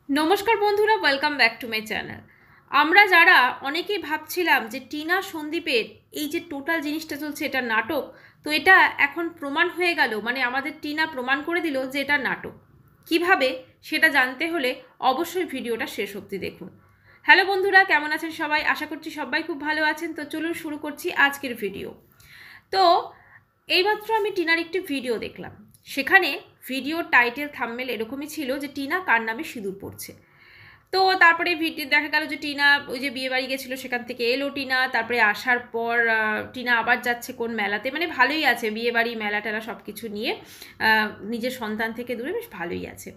নমস্কার বন্ধুরা, welcome back to my channel. আমরা যারা অনেকেই ভাবছিলাম যে টিনা সন্দীপের এই যে টোটাল জিনিসটা চলছে এটা নাটক, তো এটা এখন প্রমাণ হয়ে গেল, মানে আমাদের টিনা প্রমাণ করে দিল যে এটা নাটক। কিভাবে সেটা জানতে হলে অবশ্যই ভিডিওটা শেষ অবধি দেখুন। হ্যালো বন্ধুরা, কেমন আছেন সবাই? আশা করছি সবাই খুব ভালো আছেন। তো চলুন শুরু করছি আজকের ভিডিও। তো এইমাত্র আমি টিনার একটি ভিডিও দেখলাম। সেখানে ভিডিও টাইটেল থাম্বনেল এরকমই ছিল যে টিনা কার নামে সিঁদুর পড়ছে। তো তারপরে ভিডিও দেখা গেল যে টিনা ওই যে বিয়ে বাড়ি গেছিলো সেখান থেকে এলো টিনা, তারপরে আসার পর টিনা আবার যাচ্ছে কোন মেলাতে, মানে ভালোই আছে, বিয়ে বাড়ি মেলা টেলা সব কিছু নিয়ে নিজের সন্তান থেকে দূরে বেশ ভালোই আছে।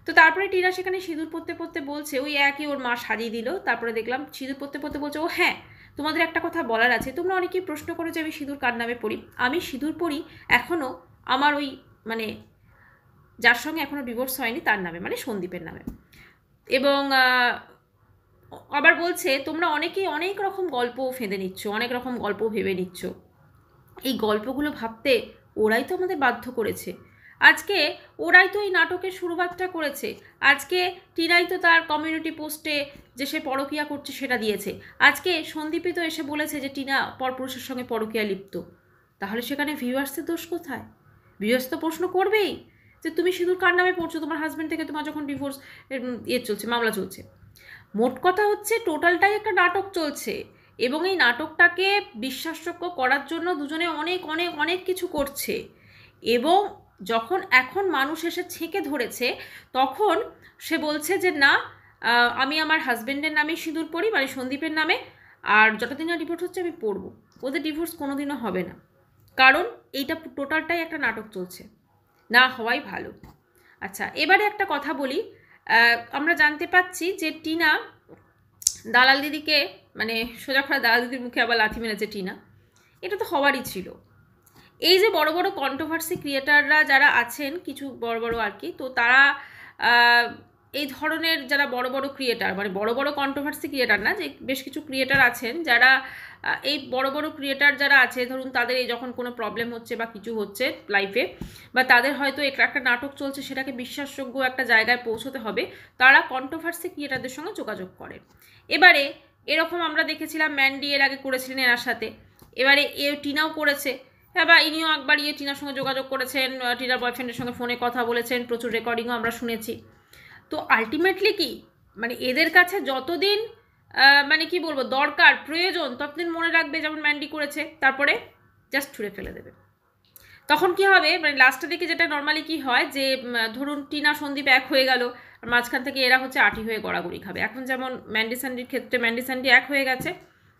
তো তারপরে টিনা সেখানে সিঁদুর পরতে পরতে বলছে, ওই একই ওর মা সাজিয়ে দিল। তারপরে দেখলাম সিঁদুর পরতে পরতে বলছে, ও হ্যাঁ তোমাদের একটা কথা বলার আছে, তোমরা অনেকেই প্রশ্ন করো যে আমি সিঁদুর কার নামে পড়ি। আমি সিঁদুর পড়ি এখনও আমার ওই মানে যার সঙ্গে এখনও ডিভোর্স হয়নি তার নামে, মানে সন্দীপের নামে। এবং আবার বলছে তোমরা অনেকেই অনেক রকম গল্প ফেঁদে নিচ্ছ, অনেক রকম গল্প ভেবে নিচ্ছ। এই গল্পগুলো ভাবতে ওরাই তো আমাদের বাধ্য করেছে। আজকে ওরাই তো এই নাটকের শুরুয়াতটা করেছে। আজকে টিনাই তো তার কমিউনিটি পোস্টে যে সে পরকীয়া করছে সেটা দিয়েছে। আজকে সন্দীপই তো এসে বলেছে যে টিনা পরপুরুষের সঙ্গে পরকীয়া লিপ্ত। তাহলে সেখানে ভিউয়ার্সদের দোষ কোথায়? ভিউয়ার্স তো প্রশ্ন করবেই যে তুমি সিঁদুর কার নামে পড়ছো, তোমার হাজব্যান্ড থেকে তোমার যখন ডিভোর্স চলছে, মামলা চলছে। মোট কথা হচ্ছে টোটালটাই একটা নাটক চলছে, এবং এই নাটকটাকে বিশ্বাসযোগ্য করার জন্য দুজনে অনেক অনেক অনেক কিছু করছে। এবং যখন এখন মানুষ এসে ছেঁকে ধরেছে, তখন সে বলছে যে না, আমি আমার হাজব্যান্ডের নামে সিঁদুর পড়ি, মানে সন্দীপের নামে, আর যতদিন না ডিভোর্স হচ্ছে আমি পড়বো। ওদের ডিভোর্স কোনোদিনও হবে না, কারণ এইটা টোটালটাই একটা নাটক চলছে, না হওয়াই ভালো। আচ্ছা, এবারে একটা কথা বলি। আমরা জানতে পাচ্ছি যে টিনা দালাল দিদিকে, মানে সোজা করে দালাল দিদির মুখে আবার লাথি মেরেছে টিনা। এটা তো হওয়ারই ছিল। এই যে বড় বড় কন্ট্রোভার্সি ক্রিয়েটাররা যারা আছেন, কিছু বড় বড় আর কি, তো তারা এই ধরনের যারা বড় বড় ক্রিয়েটার, মানে বড় বড় কন্ট্রোভার্সি ক্রিয়েটার না, যে বেশ কিছু ক্রিয়েটার আছেন যারা এই বড় বড় ক্রিয়েটার যারা আছে, ধরুন তাদের এই যখন কোনো প্রবলেম হচ্ছে বা কিছু হচ্ছে লাইফে, বা তাদের হয়তো একটা নাটক চলছে, সেটাকে বিশ্বাসযোগ্য একটা জায়গায় পৌঁছতে হবে, তারা কন্ট্রোভার্সি ক্রিয়েটারদের সঙ্গে যোগাযোগ করে। এবারে এরকম আমরা দেখেছিলাম ম্যান্ডি এর আগে করেছিলেন এনার সাথে, এবারে টিনাও করেছে। হ্যাঁ, বা ইনিও একবার টিনার সঙ্গে যোগাযোগ করেছেন, টিনার বয়ফ্রেন্ডের সঙ্গে ফোনে কথা বলেছেন, প্রচুর রেকর্ডিংও আমরা শুনেছি। তো আলটিমেটলি কি, মানে এদের কাছে যতদিন মানে কি বলবো দরকার প্রয়োজন ততদিন মনে রাখবে, যেমন ম্যান্ডি করেছে, তারপরে জাস্ট ছুঁড়ে ফেলে দেবে। তখন কি হবে, মানে লাস্টের দিকে যেটা নর্মালি কি হয় যে ধরুন টিনা সন্দীপ এক হয়ে গেল, আর মাঝখান থেকে এরা হচ্ছে আটি হয়ে গড়াগড়ি খাবে। এখন যেমন ম্যান্ডি স্যান্ডির ক্ষেত্রে ম্যান্ডি স্যান্ডি এক হয়ে গেছে,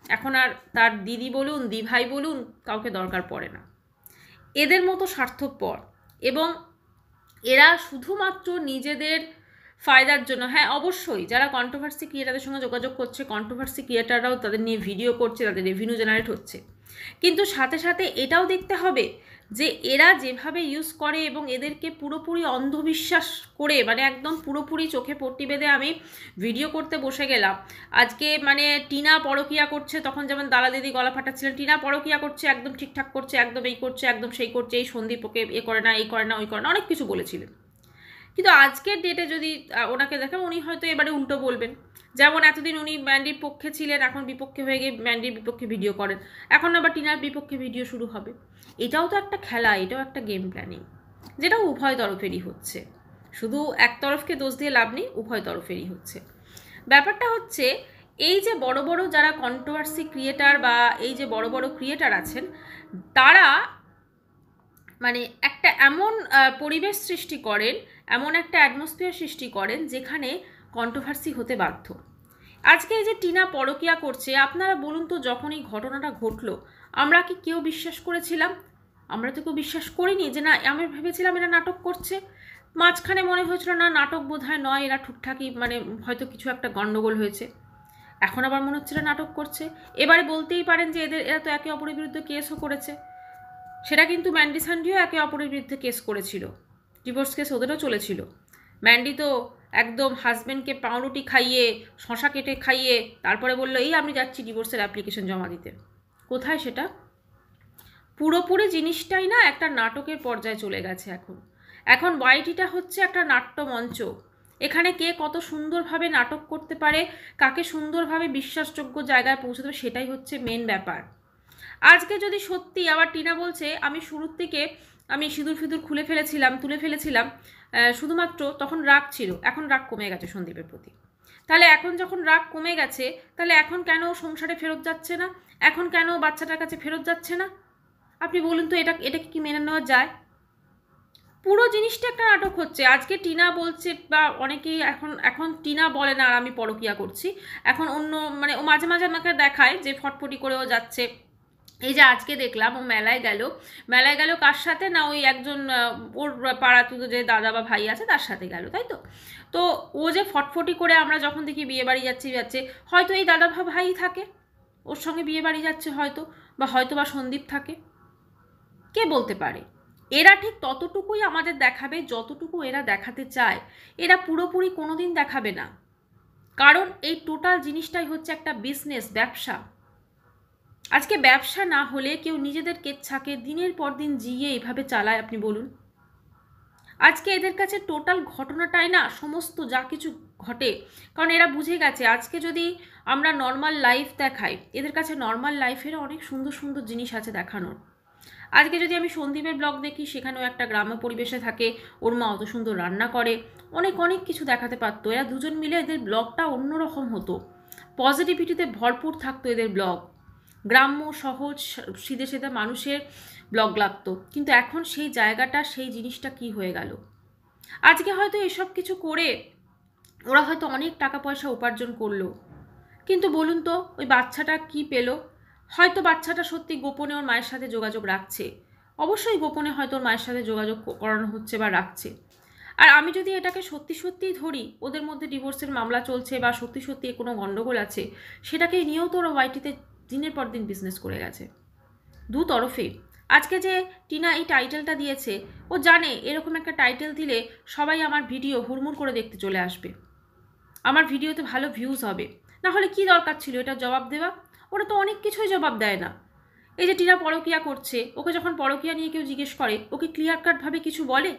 এখন আর তার দিদি বলুন দিভাই বলুন কাউকে দরকার পড়ে না। এদের মতো স্বার্থপর, এবং এরা শুধুমাত্র নিজেদের ফায়দার জন্য, হ্যাঁ অবশ্যই যারা কন্ট্রোভার্সি ক্রিয়েটারদের সঙ্গে যোগাযোগ করছে, কন্ট্রোভার্সি ক্রিয়েটাররাও তাদের নিয়ে ভিডিও করছে, তাদের রেভিনিউ জেনারেট হচ্ছে, কিন্তু সাথে সাথে এটাও দেখতে হবে যে এরা যেভাবে ইউজ করে এবং এদেরকে পুরোপুরি অন্ধবিশ্বাস করে, মানে একদম পুরোপুরি চোখে পট্টি বেঁধে আমি ভিডিও করতে বসে গেলাম। আজকে মানে টিনা পরকীয়া করছে, তখন যেমন দালা দিদি গলা ফাটাচ্ছিলেন, টিনা পরকীয়া করছে, একদম ঠিকঠাক করছে, একদম এই করছে, একদম সেই করছে, এই সন্দীপ ওকে এ করে না, এই করে না, ওই করে না, অনেক কিছু বলেছিলেন। কিন্তু আজকের ডেটে যদি ওনাকে দেখেন, উনি হয়তো এবারে উল্টো বলবেন। যেমন এতদিন উনি ম্যান্ডির পক্ষে ছিলেন, এখন বিপক্ষে হয়ে গিয়ে ম্যান্ডির বিপক্ষে ভিডিও করেন, এখন আবার টিনার বিপক্ষে ভিডিও শুরু হবে। এটাও তো একটা খেলা, এটাও একটা গেম প্ল্যানিং, যেটা উভয় তরফেরই হচ্ছে। শুধু এক তরফকে দোষ দিয়ে লাভ নেই, উভয় তরফেরই হচ্ছে। ব্যাপারটা হচ্ছে এই যে বড় বড় যারা কন্ট্রোভার্সি ক্রিয়েটার বা এই যে বড় বড় ক্রিয়েটার আছেন, তারা মানে একটা এমন পরিবেশ সৃষ্টি করেন, এমন একটা অ্যাটমসফিয়ার সৃষ্টি করেন যেখানে কন্ট্রোভার্সি হতে বাধ্য। আজকে এই যে টিনা পরকীয়া করছে, আপনারা বলুন তো, যখন এই ঘটনাটা ঘটলো আমরা কি কেউ বিশ্বাস করেছিলাম? আমরা তো কেউ বিশ্বাস করিনি যে না, আমি ভেবেছিলাম এরা নাটক করছে। মাঝখানে মনে হয়েছিল না নাটক বোধহয় নয়, এরা ঠিকঠাকই মানে হয়তো কিছু একটা গণ্ডগোল হয়েছে। এখন আবার মনে হচ্ছে এরা নাটক করছে। এবারে বলতেই পারেন যে এরা তো একে অপরের বিরুদ্ধে কেসও করেছে। সেটা কিন্তু ম্যান্ডি স্যান্ডিও একে অপরের বিরুদ্ধে কেস করেছিল, ডিভোর্স কেস ওদেরও চলেছিল। ম্যান্ডি তো একদম হাজব্যান্ডকে পাউরুটি খাইয়ে, শশা কেটে খাইয়ে তারপরে বললো এই আমি যাচ্ছি ডিভোর্সের অ্যাপ্লিকেশন জমা দিতে। কোথায় সেটা? পুরোপুরি জিনিসটাই না একটা নাটকের পর্যায়ে চলে গেছে এখন। এখন ওয়াইটিটা হচ্ছে একটা নাট্যমঞ্চ, এখানে কে কত সুন্দরভাবে নাটক করতে পারে, কাকে সুন্দরভাবে বিশ্বাসযোগ্য জায়গায় পৌঁছাতে হবে, সেটাই হচ্ছে মেন ব্যাপার। আজকে যদি সত্যি আবার টিনা বলছে আমি শুরুর থেকে আমি সিঁদুর ফিঁদুর তুলে ফেলেছিলাম, শুধুমাত্র তখন রাগ ছিল, এখন রাগ কমে গেছে সন্দীপের প্রতি। তাহলে এখন যখন রাগ কমে গেছে, তাহলে এখন কেন সংসারে ফেরত যাচ্ছে না, এখন কেন বাচ্চাটার কাছে ফেরত যাচ্ছে না? আপনি বলুন তো, এটাকে কি মেনে নেওয়া যায়? পুরো জিনিসটা একটা নাটক হচ্ছে। আজকে টিনা বলছে, বা অনেকেই এখন টিনা বলে না আর আমি পরকিয়া করছি, এখন অন্য মানে ও মাঝে মাঝে আমাকে দেখায় যে ফটফটি করে ও যাচ্ছে। এই যে আজকে দেখলাম ও মেলায় গেল কার সাথে না, ওই একজন ওর পাড়াতে যে দাদা বা ভাই আছে তার সাথে গেল, তাই তো। তো ও যে ফটফটি করে আমরা যখন দেখি বিয়ে বাড়ি যাচ্ছে, হয়তো এই দাদা ভাই থাকে ওর সঙ্গে বিয়ে বাড়ি যাচ্ছে, হয়তো বা সন্দীপ থাকে, কে বলতে পারে। এরা ঠিক ততটুকুই আমাদের দেখাবে যতটুকু এরা দেখাতে চায়, এরা পুরোপুরি কোনোদিন দেখাবে না। কারণ এই টোটাল জিনিসটাই হচ্ছে একটা বিজনেস, ব্যবসা। আজকে ব্যবসা না হলে কেউ নিজেদের কেচ্ছাকে দিনের পর দিন জিয়ে এভাবে চালায়, আপনি বলুন। আজকে এদের কাছে টোটাল ঘটনাটাই না, সমস্ত যা কিছু ঘটে, কারণ এরা বুঝে গেছে আজকে যদি আমরা নর্মাল লাইফ দেখাই, এদের কাছে নর্মাল লাইফেরও অনেক সুন্দর সুন্দর জিনিস আছে দেখানোর। আজকে যদি আমি সন্দীপের ব্লগ দেখি, সেখানেও একটা গ্রাম্য পরিবেশে থাকে, ওর মা অত সুন্দর রান্না করে, অনেক অনেক কিছু দেখাতে পারতো। এরা দুজন মিলে এদের ব্লগটা অন্যরকম হতো, পজিটিভিটিতে ভরপুর থাকতো এদের ব্লগ, গ্রাম্য সহজ সিধে সিধে মানুষের ব্লগ লাগতো। কিন্তু এখন সেই জায়গাটা, সেই জিনিসটা কি হয়ে গেল? আজকে হয়তো এসব কিছু করে ওরা হয়তো অনেক টাকা পয়সা উপার্জন করলো, কিন্তু বলুন তো ওই বাচ্চাটা কি পেল? হয়তো বাচ্চাটা সত্যি গোপনে ওর মায়ের সাথে যোগাযোগ রাখছে, অবশ্যই গোপনে হয়তো ওর মায়ের সাথে যোগাযোগ করানো হচ্ছে বা রাখছে। আর আমি যদি এটাকে সত্যি সত্যিই ধরি, ওদের মধ্যে ডিভোর্সের মামলা চলছে বা সত্যি সত্যি কোনো গণ্ডগোল আছে, সেটাকে নিয়েও তো ওরা ওয়াইটিতে দিনের পর দিন বিজনেস করে গেছে, দু তরফে। আজকে যে টিনা এই টাইটেলটা দিয়েছে, ও জানে এরকম একটা টাইটেল দিলে সবাই আমার ভিডিও হুড়মুড় করে দেখতে চলে আসবে, আমার ভিডিওতে ভালো ভিউজ হবে। না হলে কি দরকার ছিল এটা জবাব দেওয়া? ওরা তো অনেক কিছুই জবাব দেয় না। এই যে টিনা পরকিয়া করছে, ওকে যখন পরকিয়া নিয়ে কেউ জিজ্ঞেস করে, ওকে ক্লিয়ার কাটভাবে কিছু বলে?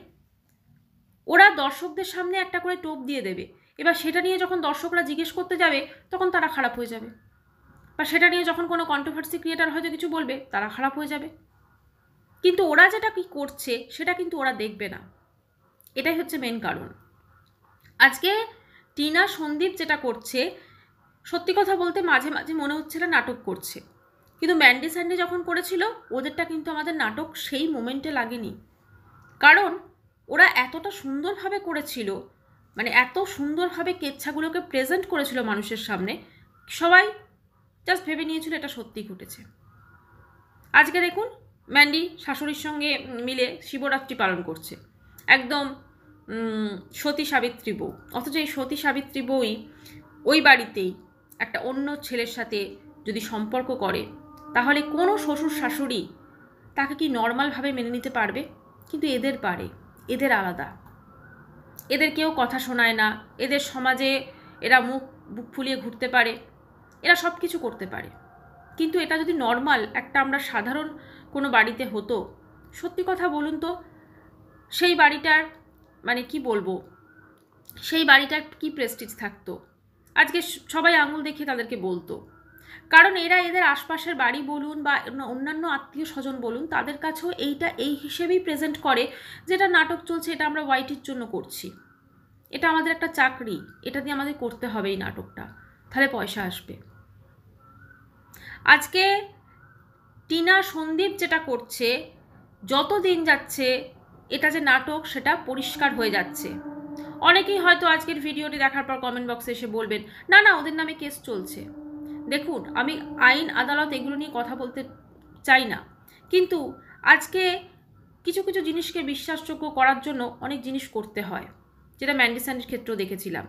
ওরা দর্শকদের সামনে একটা করে টোপ দিয়ে দেবে, এবার সেটা নিয়ে যখন দর্শকরা জিজ্ঞেস করতে যাবে, তখন তারা খারাপ হয়ে যাবে, বা সেটা নিয়ে যখন কোনো কন্ট্রোভার্সি ক্রিয়েটার হয়তো কিছু বলবে, তারা খারাপ হয়ে যাবে। কিন্তু ওরা যেটা কি করছে সেটা কিন্তু ওরা দেখবে না, এটাই হচ্ছে মেন কারণ। আজকে টিনা সন্দীপ যেটা করছে, সত্যি কথা বলতে মাঝে মাঝে মনে হচ্ছিল নাটক করছে, কিন্তু ম্যান্ডি স্যান্ডি যখন করেছিল ওদেরটা কিন্তু আমাদের নাটক সেই মোমেন্টে লাগেনি। কারণ ওরা এতটা সুন্দরভাবে করেছিল, মানে এত সুন্দরভাবে কেচ্ছাগুলোকে প্রেজেন্ট করেছিল মানুষের সামনে, সবাই জাস্ট ভেবে নিয়েছিল এটা সত্যি ঘটেছে। আজকে দেখুন ম্যান্ডি শাশুড়ির সঙ্গে মিলে শিবরাত্রি পালন করছে, একদম সতী সাবিত্রী বউ। অথচ এই সতী সাবিত্রী বউই ওই বাড়িতেই একটা অন্য ছেলের সাথে যদি সম্পর্ক করে, তাহলে কোনো শ্বশুর শাশুড়ি তাকে কি নর্মালভাবে মেনে নিতে পারবে? কিন্তু এদের পারে, এদের আলাদা, এদের কেউ কথা শোনায় না, এদের সমাজে এরা বুক ফুলিয়ে ঘুরতে পারে, এরা সব কিছু করতে পারে। কিন্তু এটা যদি নর্মাল একটা আমরা সাধারণ কোনো বাড়িতে হতো, সত্যি কথা বলুন তো সেই বাড়িটার মানে কি বলবো, সেই বাড়িটার কি প্রেস্টিজ থাকতো? আজকে সবাই আঙুল দেখিয়ে তাদেরকে বলতো, কারণ এরা এদের আশপাশের বাড়ি বলুন বা অন্যান্য আত্মীয় স্বজন বলুন, তাদের কাছেও এইটা এই হিসেবেই প্রেজেন্ট করে, যেটা নাটক চলছে, এটা আমরা ওয়াইটির জন্য করছি, এটা আমাদের একটা চাকরি, এটা দিয়ে আমাদের করতে হবে এই নাটকটা, তাহলে পয়সা আসবে। আজকে টিনা সন্দীপ যেটা করছে, যত দিন যাচ্ছে এটা যে নাটক সেটা পরিষ্কার হয়ে যাচ্ছে। অনেকেই হয়তো আজকের ভিডিওটি দেখার পর কমেন্ট বক্সে এসে বলবেন না না ওদের নামে কেস চলছে। দেখুন আমি আইন আদালত এগুলো নিয়ে কথা বলতে চাই না, কিন্তু আজকে কিছু কিছু জিনিসকে বিশ্বাসযোগ্য করার জন্য অনেক জিনিস করতে হয়, যেটা ম্যান্ডি স্যান্ডির ক্ষেত্রেও দেখেছিলাম।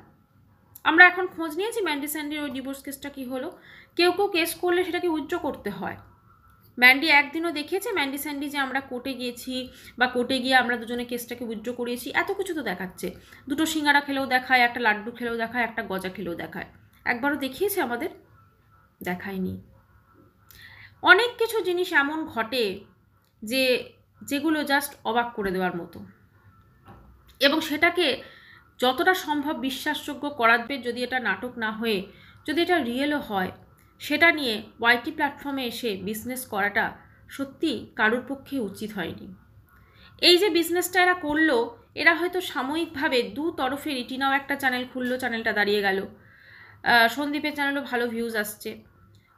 আমরা এখন খোঁজ নিয়েছি ম্যান্ডি স্যান্ডির ওই ডিভোর্স কেসটা কী হলো, কেউ কেউ কেস করলে সেটাকে উইথড্র করতে হয়। ম্যান্ডি একদিনও দেখিয়েছে ম্যান্ডি স্যান্ডি যে আমরা কোর্টে গিয়েছি বা কোর্টে গিয়ে আমরা দুজনে কেসটাকে উইথড্র করিয়েছি, এত কিছু তো দেখাচ্ছে, দুটো সিঙ্গারা খেলেও দেখায়, একটা লাড্ডু খেলেও দেখায়, একটা গজা খেলেও দেখায়, একবারও দেখিয়েছে আমাদের? দেখায়নি। অনেক কিছু জিনিস এমন ঘটে যেগুলো জাস্ট অবাক করে দেওয়ার মতো, এবং সেটাকে যতটা সম্ভব বিশ্বাসযোগ্য করাবে, যদি এটা নাটক না হয়ে যদি এটা রিয়েলও হয়, সেটা নিয়ে ওয়াইটি প্ল্যাটফর্মে এসে বিজনেস করাটা সত্যি কারোর পক্ষে উচিত হয়নি। এই যে বিজনেসটা এরা করলো, এরা হয়তো সাময়িকভাবে দু তরফেরই, টিনাও একটা চ্যানেল খুললো, চ্যানেলটা দাঁড়িয়ে গেল, সন্দীপের চ্যানেলও ভালো ভিউজ আসছে,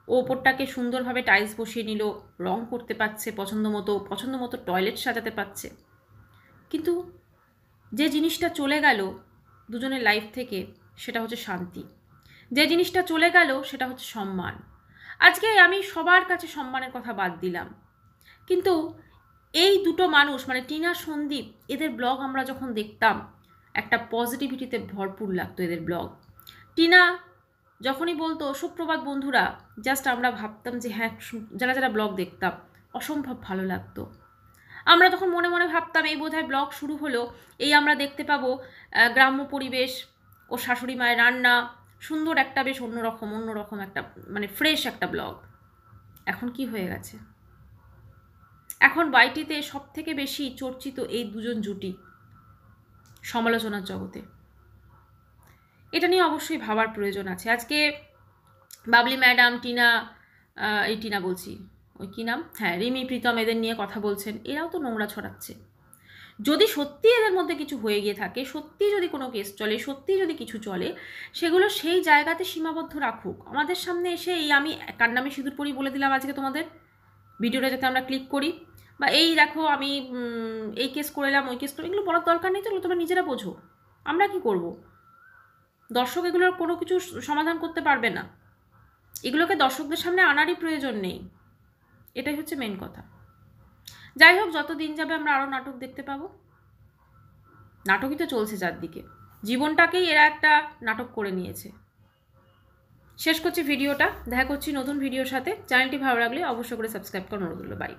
ও ওপরটাকে সুন্দরভাবে টাইলস বসিয়ে নিল, রং করতে পারছে পছন্দ মতো টয়লেট সাজাতে পারছে। কিন্তু যে জিনিসটা চলে গেল দুজনের লাইফ থেকে, সেটা হচ্ছে শান্তি। যে জিনিসটা চলে গেল সেটা হচ্ছে সম্মান। আজকে আমি সবার কাছে সম্মানের কথা বাদ দিলাম, কিন্তু এই দুটো মানুষ মানে টিনা সন্দীপ, এদের ব্লগ আমরা যখন দেখতাম একটা পজিটিভিটিতে ভরপুর লাগতো এদের ব্লগ। টিনা যখনই বলতো সুপ্রভাত বন্ধুরা, জাস্ট আমরা ভাবতাম যে হ্যাঁ, যারা যারা ব্লগ দেখতাম অসম্ভব ভালো লাগতো। আমরা তখন মনে মনে ভাবতাম এই বোধহয় ব্লগ শুরু হলো, এই আমরা দেখতে পাবো গ্রাম্য পরিবেশ ও শাশুড়ি মায়ের রান্না, সুন্দর একটা বেশ অন্যরকম একটা মানে ফ্রেশ একটা ব্লগ। এখন কি হয়ে গেছে? এখন ওয়াইটিতে সব থেকে বেশি চর্চিত এই দুজন জুটি সমালোচনার জগতে। এটা নিয়ে অবশ্যই ভাবার প্রয়োজন আছে। আজকে বাবলি ম্যাডাম, টিনা বলছি, ওই কী নাম, হ্যাঁ রিমি, প্রীতম, এদের নিয়ে কথা বলছেন, এরাও তো নোংরা ছড়াচ্ছে। যদি সত্যি এদের মধ্যে কিছু হয়ে গিয়ে থাকে, সত্যি যদি কোনো কেস চলে, সত্যি যদি কিছু চলে, সেগুলো সেই জায়গাতে সীমাবদ্ধ রাখুক। আমাদের সামনে এসে এই আমি কার নামে সিঁদুর পরি বলে দিলাম আজকে তোমাদের ভিডিওটা যাতে আমরা ক্লিক করি, বা এই দেখো আমি এই কেস করে এলাম, ওই কেস করে, এগুলো বলার দরকার নেই। তো তোমরা নিজেরা বোঝো, আমরা কি করব? দর্শক এগুলোর কোনো কিছু সমাধান করতে পারবে না, এগুলোকে দর্শকদের সামনে আনারই প্রয়োজন নেই। এটাই হচ্ছে মেন কথা। যাই হোক, যত দিন যাবে আমরা আরও নাটক দেখতে পাবো। নাটকই তো চলছে চারদিকে, জীবনটাকেই এরা একটা নাটক করে নিয়েছে। শেষ করছি ভিডিওটা, দেখা করছি নতুন ভিডিওর সাথে। চ্যানেলটি ভালো লাগলে অবশ্যই করে সাবস্ক্রাইব করুন। বাই।